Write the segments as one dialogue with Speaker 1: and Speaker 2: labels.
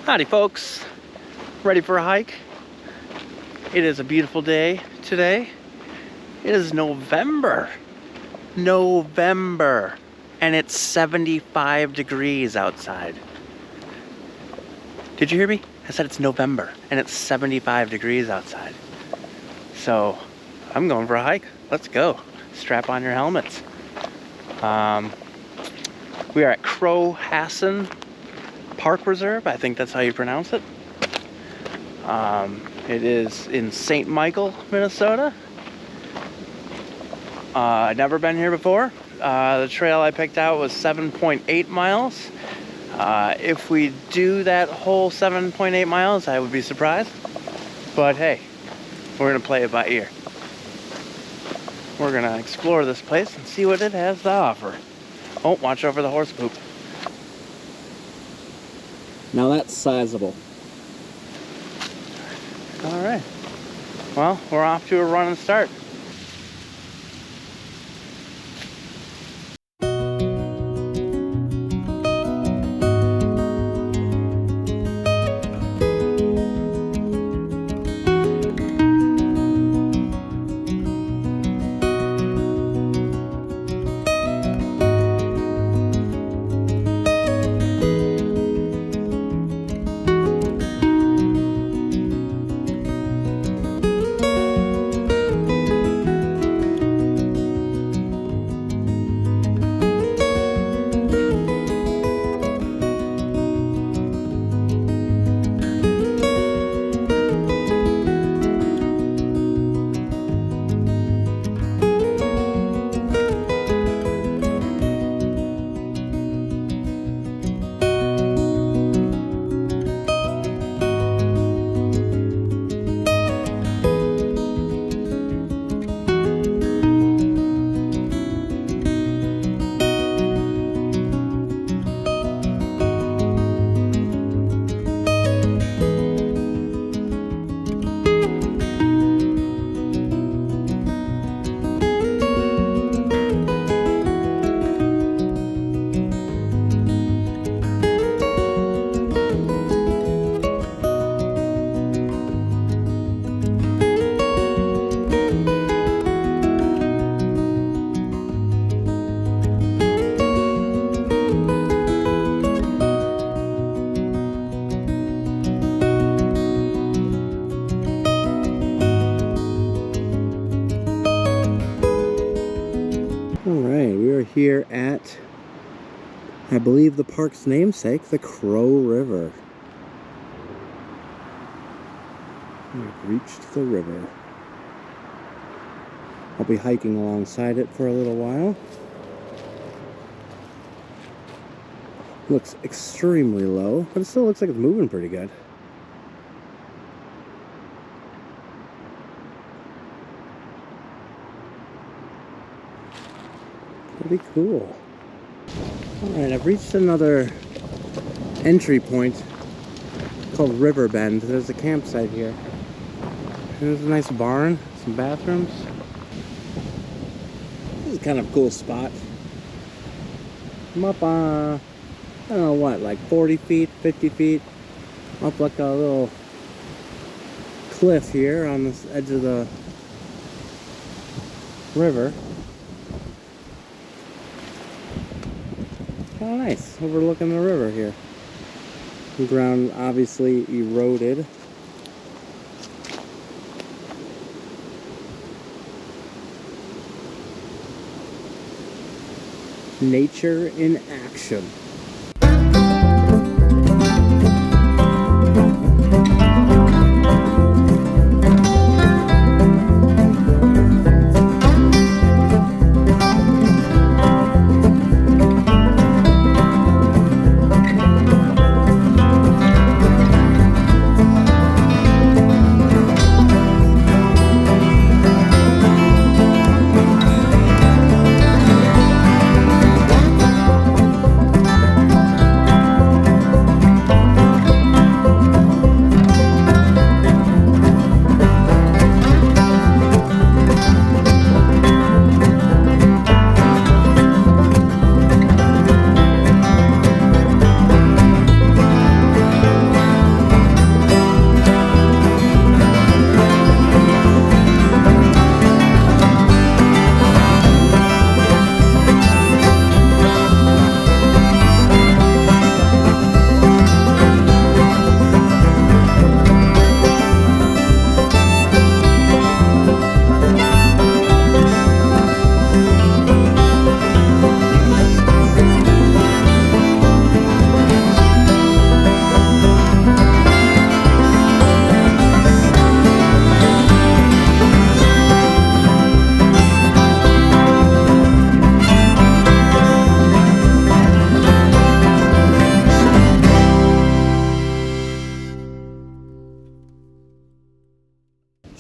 Speaker 1: Howdy folks, ready for a hike? It is a beautiful day today. It is November, and it's 75 degrees outside. Did you hear me? I said it's November and it's 75 degrees outside. So I'm going for a hike. Let's go. Strap on your helmets. We are at Crow Hassan Park Reserve. I think that's how you pronounce it. It is in St. Michael, Minnesota. I'd never been here before. The trail I picked out was 7.8 miles. If we do that whole 7.8 miles, I would be surprised. But hey, we're gonna play it by ear. We're gonna explore this place and see what it has to offer. Oh, watch over the horse poop.
Speaker 2: Now that's sizable.
Speaker 1: All right. Well, we're off to a running start. Here at, I believe, the park's namesake, the Crow River. We've reached the river. I'll be hiking alongside it for a little while. Looks extremely low, but it still looks like it's moving pretty good. Pretty cool. Alright, I've reached another entry point called River Bend. There's a campsite here. And there's a nice barn, some bathrooms. This is kind of a cool spot. I'm up on, I don't know what, like 40 feet, 50 feet. Up like a little cliff here on this edge of the river. Oh, nice. Overlooking the river here. The ground obviously eroded. Nature in action.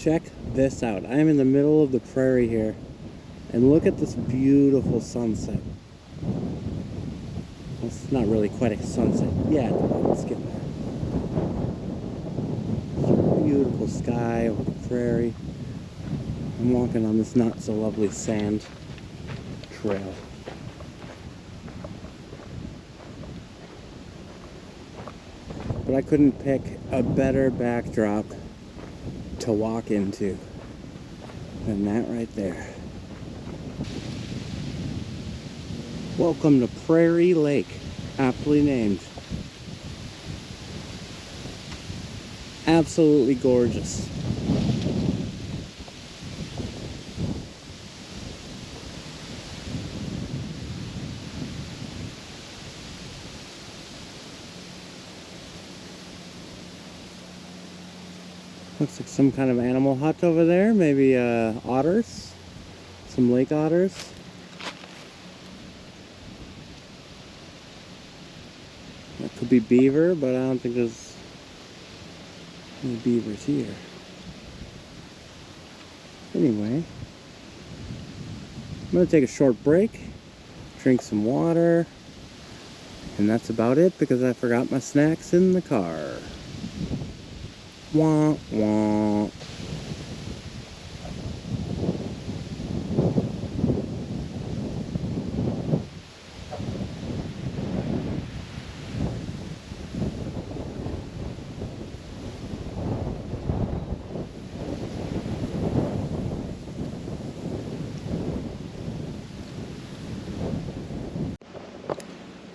Speaker 2: Check this out. I'm in the middle of the prairie here, and look at this beautiful sunset. It's not really quite a sunset yet, but let's get there. Beautiful sky over the prairie. I'm walking on this not so lovely sand trail. But I couldn't pick a better backdrop to walk into than that right there. Welcome to Prairie Lake, aptly named. Absolutely gorgeous. Looks like some kind of animal hut over there. Maybe otters. Some lake otters. That could be beaver, but I don't think there's any beavers here. Anyway, I'm going to take a short break, drink some water, and that's about it because I forgot my snacks in the car. Wah, wah.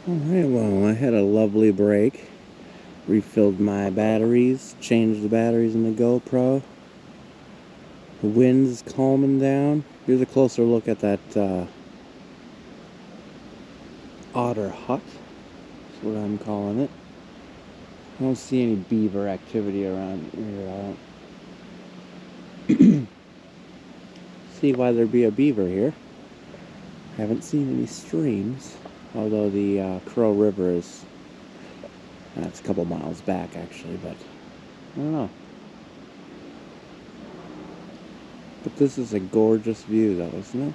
Speaker 2: Alright, well, I had a lovely break. Refilled my batteries, changed the batteries in the GoPro. The wind's calming down. Here's a closer look at that otter hut. That's what I'm calling it. I don't see any beaver activity around here. I don't see why there'd be a beaver here. Haven't seen any streams, although the Crow River is, that's a couple miles back actually, but I don't know. But this is a gorgeous view though, isn't it?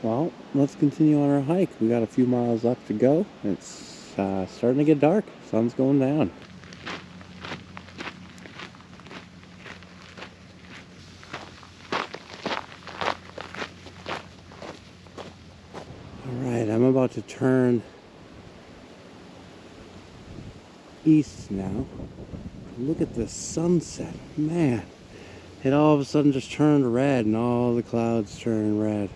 Speaker 2: Well, let's continue on our hike. We got a few miles left to go. It's starting to get dark. Sun's going down. Alright, I'm about to turn east now. Look at the sunset. Man, it all of a sudden just turned red and all the clouds turned red.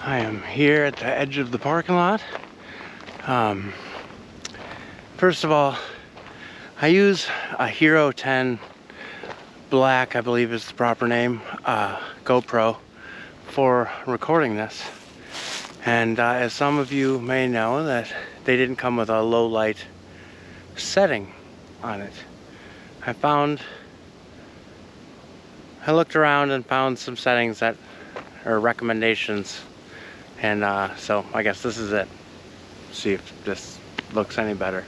Speaker 2: I am here at the edge of the parking lot. First of all, I use a Hero 10 Black, I believe is the proper name, GoPro for recording this. And as some of you may know, that they didn't come with a low light setting on it. I looked around and found some settings that are recommendations. And so I guess this is it. See if this looks any better.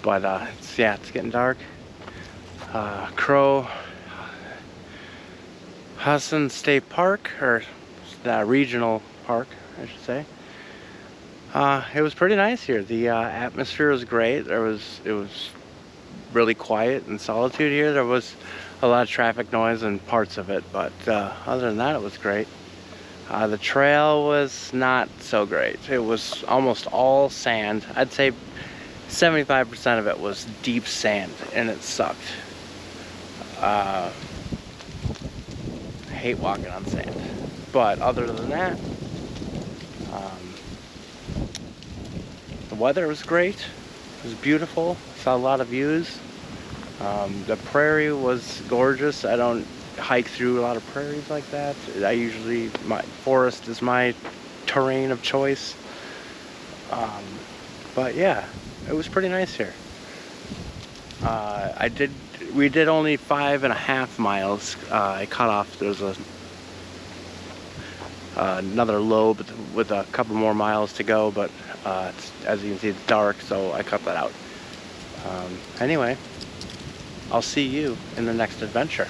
Speaker 2: But it's getting dark. Crow Hassan State Park, or regional park, I should say. It was pretty nice here. The atmosphere was great. It was really quiet and solitude here. There was a lot of traffic noise in parts of it, but other than that, it was great.
Speaker 1: The trail was not so great. It was almost all sand. I'd say 75% of it was deep sand, and it sucked. I hate walking on sand. But other than that, the weather was great. It was beautiful. Saw a lot of views. The prairie was gorgeous. I don't hike through a lot of prairies like that. My forest is my terrain of choice. But yeah, it was pretty nice here. We did only 5.5 miles. I cut off, there's another lobe with a couple more miles to go, but as you can see, it's dark, so I cut that out. Anyway, I'll see you in the next adventure.